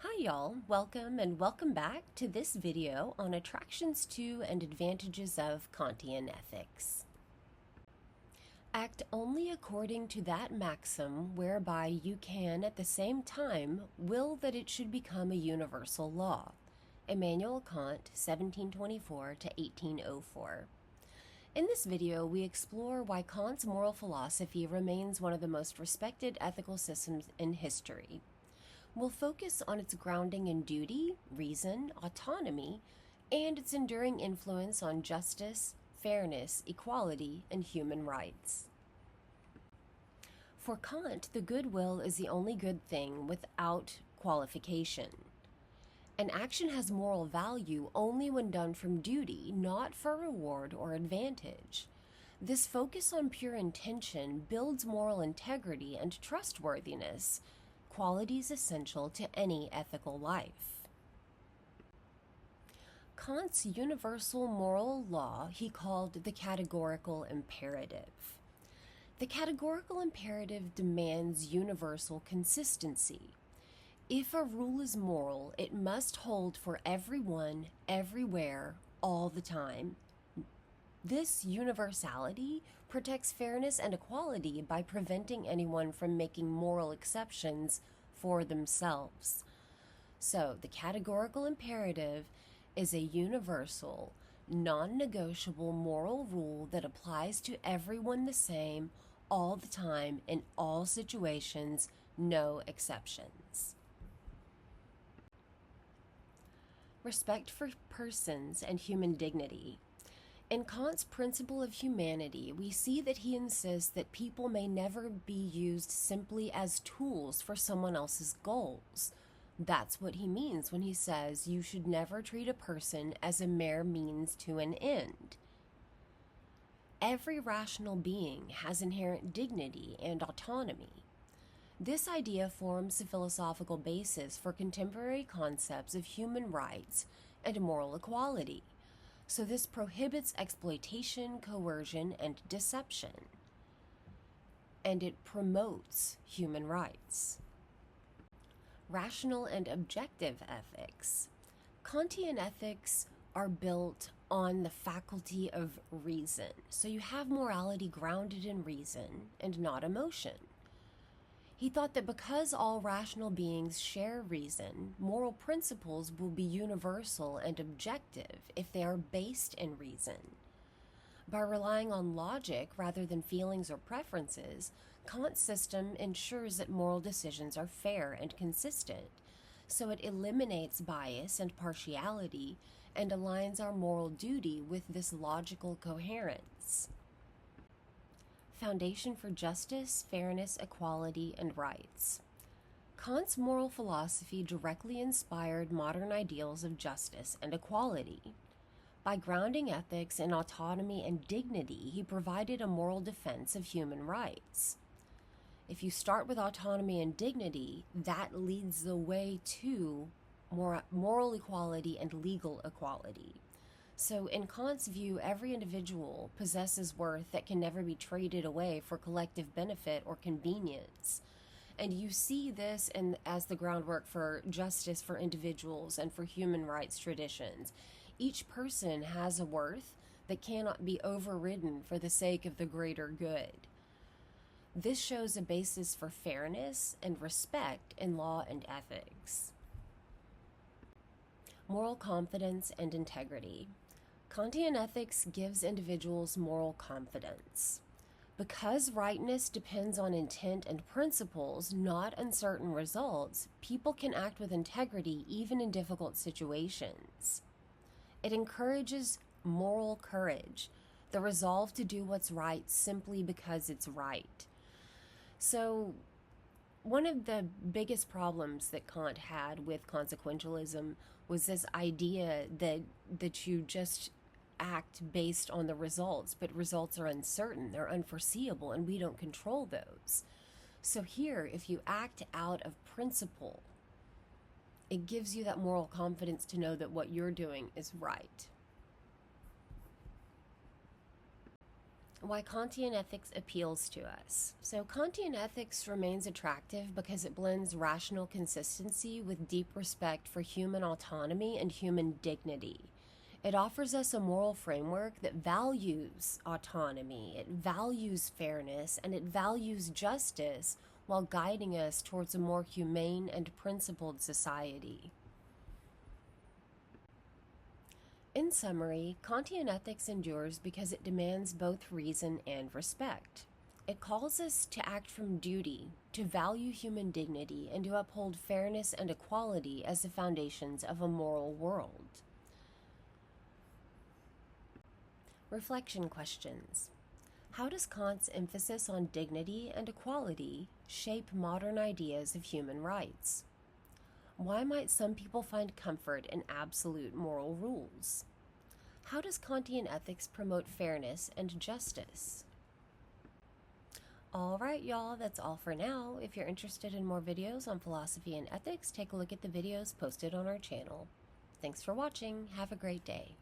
Hi y'all, welcome back to this video on attractions to and advantages of Kantian ethics. Act only according to that maxim whereby you can at the same time will that it should become a universal law. Immanuel Kant, 1724 to 1804. In this video, we explore why Kant's moral philosophy remains one of the most respected ethical systems in history. We'll focus on its grounding in duty, reason, autonomy, and its enduring influence on justice, fairness, equality, and human rights. For Kant, the good will is the only good thing without qualification. An action has moral value only when done from duty, not for reward or advantage. This focus on pure intention builds moral integrity and trustworthiness, qualities essential to any ethical life. Kant's universal moral law he called the categorical imperative. The categorical imperative demands universal consistency. If a rule is moral, it must hold for everyone, everywhere, all the time. This universality protects fairness and equality by preventing anyone from making moral exceptions for themselves. So, the categorical imperative is a universal, non-negotiable moral rule that applies to everyone the same, all the time, in all situations, no exceptions. Respect for persons and human dignity. In Kant's principle of humanity, we see that he insists that people may never be used simply as tools for someone else's goals. That's what he means when he says you should never treat a person as a mere means to an end. Every rational being has inherent dignity and autonomy. This idea forms the philosophical basis for contemporary concepts of human rights and moral equality. So this prohibits exploitation, coercion, and deception. And it promotes human rights. Rational and objective ethics. Kantian ethics are built on the faculty of reason. So you have morality grounded in reason and not emotion. He thought that because all rational beings share reason, moral principles will be universal and objective if they are based in reason. By relying on logic rather than feelings or preferences, Kant's system ensures that moral decisions are fair and consistent, so it eliminates bias and partiality and aligns our moral duty with this logical coherence. Foundation for justice, fairness, equality, and rights. Kant's moral philosophy directly inspired modern ideals of justice and equality. By grounding ethics in autonomy and dignity, he provided a moral defense of human rights. If you start with autonomy and dignity, that leads the way to moral equality and legal equality. So in Kant's view, every individual possesses worth that can never be traded away for collective benefit or convenience. And you see this as the groundwork for justice for individuals and for human rights traditions. Each person has a worth that cannot be overridden for the sake of the greater good. This shows a basis for fairness and respect in law and ethics. Moral confidence and integrity. Kantian ethics gives individuals moral confidence. Because rightness depends on intent and principles, not uncertain results, people can act with integrity even in difficult situations. It encourages moral courage, the resolve to do what's right simply because it's right. So, one of the biggest problems that Kant had with consequentialism was this idea that you just act based on the results, but results are uncertain, they're unforeseeable, and we don't control those. So here, if you act out of principle, it gives you that moral confidence to know that what you're doing is right. Why Kantian ethics appeals to us. So, Kantian ethics remains attractive because it blends rational consistency with deep respect for human autonomy and human dignity. It offers us a moral framework that values autonomy, it values fairness, and it values justice while guiding us towards a more humane and principled society. In summary, Kantian ethics endures because it demands both reason and respect. It calls us to act from duty, to value human dignity, and to uphold fairness and equality as the foundations of a moral world. Reflection questions. How does Kant's emphasis on dignity and equality shape modern ideas of human rights? Why might some people find comfort in absolute moral rules? How does Kantian ethics promote fairness and justice? Alright, y'all, that's all for now. If you're interested in more videos on philosophy and ethics, take a look at the videos posted on our channel. Thanks for watching. Have a great day.